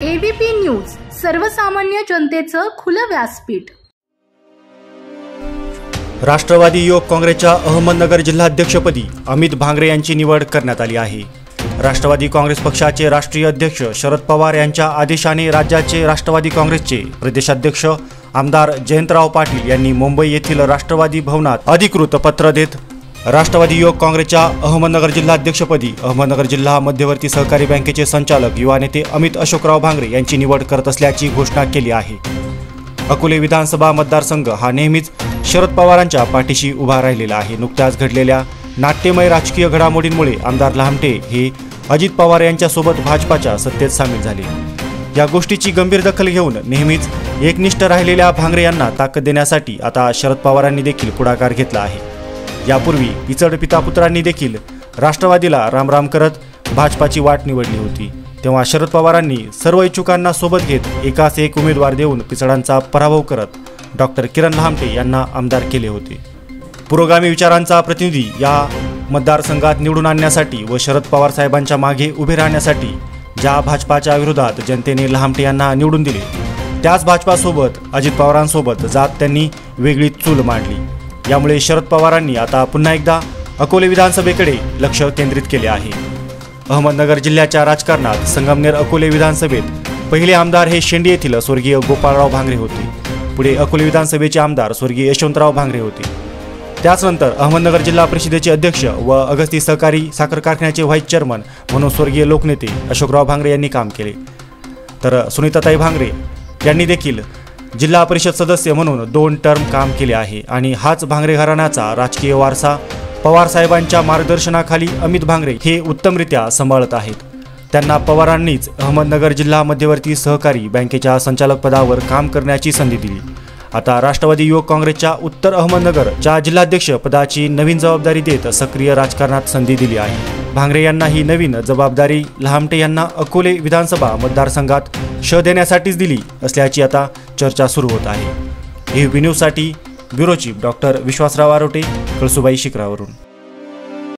ABP news, सर्वसामान्य जनतेचं खुलं व्यासपीठ। राष्ट्रवादी युवक काँग्रेसच्या अहमदनगर जिल्हाध्यक्षपदी अमित भांगरे यांची निवड करण्यात आली आहे। राष्ट्रवादी काँग्रेस पक्षाचे राष्ट्रीय अध्यक्ष शरद पवार यांच्या आदेशाने राज्याचे राष्ट्रवादी काँग्रेसचे प्रदेशाध्यक्ष आमदार जयंतराव पाटील यांनी मुंबई येथील राष्ट्रवादी भवनात अधिकृत पत्र देत राष्ट्रवादी युवक काँग्रेसच्या अहमदनगर जिल्हाध्यक्षपदी अहमदनगर जिल्हा मध्यवर्ती सहकारी बँकेचे संचालक युवा नेते अमित अशोकराव भांगरे यांची निवड करत असल्याची घोषणा केली आहे। अकोले विधानसभा मतदारसंघ हा नेहमीच शरद पवारांच्या पाठीशी उभा राहिलेला आहे। नुकत्याच घडलेल्या नाट्यमय राजकीय घडामोडींमुळे आमदार लहामटे हे अजित पवार यांच्यासोबत भाजपाच्या सत्तेत सामील झाले। या गोष्टीची गंभीर दखल घेऊन नेहमीच एकनिष्ठ राहिलेल्या भांगरे यांना ताकद देण्यासाठी आता शरद पवारांनी देखील पुढाकार घेतला आहे। यापूर्वी पिचड पिता पुत्रांनी देखील राष्ट्रवादीला रामराम करत भाजपाची वाट निवडली होती। तेव्हा शरद पवारांनी सर्व इच्छुकांना सोबत घेत एकास एक उमेदवार देऊन पिचडांचा पराभव करत डॉक्टर किरण लहामटे यांना आमदार केले होते। पुरोगामी विचारांचा प्रतिनिधी या मतदारसंघात निवडून आणण्यासाठी व शरद पवार साहेबांच्या मागे उभे राहण्यासाठी ज्या भाजपाच्या विरोधात जनतेने लहामटे यांना निवडून दिले, त्याच भाजपासोबत अजित पवारांसोबत जात त्यांनी वेगळी चूल मांडली। यामुळे शरद पवारांनी आता पुन्हा एकदा अकोले विधानसभेकडे लक्ष केंद्रित केले आहे। अहमदनगर जिल्ह्याच्या राजकारणात संगमनेर अकोले विधानसभेत पहिले आमदार हे शेंडी येथील स्वर्गीय गोपाळराव भांगरे होते। पुढे अकोले विधानसभेचे आमदार स्वर्गीय यशवंतराव भांगरे होते। त्याचनंतर अहमदनगर जिल्हा परिषदेचे अध्यक्ष व अगस्ती सहकारी साखर कारखान्याचे व्हाईस चेअरमन म्हणून स्वर्गीय लोकनेते अशोकराव भांगरे यांनी काम केले। तर सुनीताताई भांगरे यांनी देखील जिल्हा परिषद सदस्य म्हणून 2 टर्म काम केले आहे आणि हाच भांगरे घराण्याचा राजकीय वारसा पवार साहेबांच्या मार्गदर्शनाखाली अमित भांगरे हे उत्तमरित्या सांभाळत आहेत। त्यांना पवारांनीच अहमदनगर जिल्हा मध्यवर्ती सहकारी बँकेच्या संचालक पदावर काम करण्याची संधी दिली। आता राष्ट्रवादी युवक काँग्रेसच्या उत्तर अहमदनगरच्या जिल्हाध्यक्ष पदाची नवीन जबाबदारी देत सक्रिय राजकारणात संधी दिली आहे। भांगरे यांना ही नवीन जबाबदारी लहामटे यांना अकोले विधानसभा मतदारसंघात देण्यासाठीच दिली असल्याची आता चर्चा सुरू होत आहे। एबीपी न्यूजसाठी bureau chief doctor Vishwasrao Arote, Kalsubai शिखरावरून।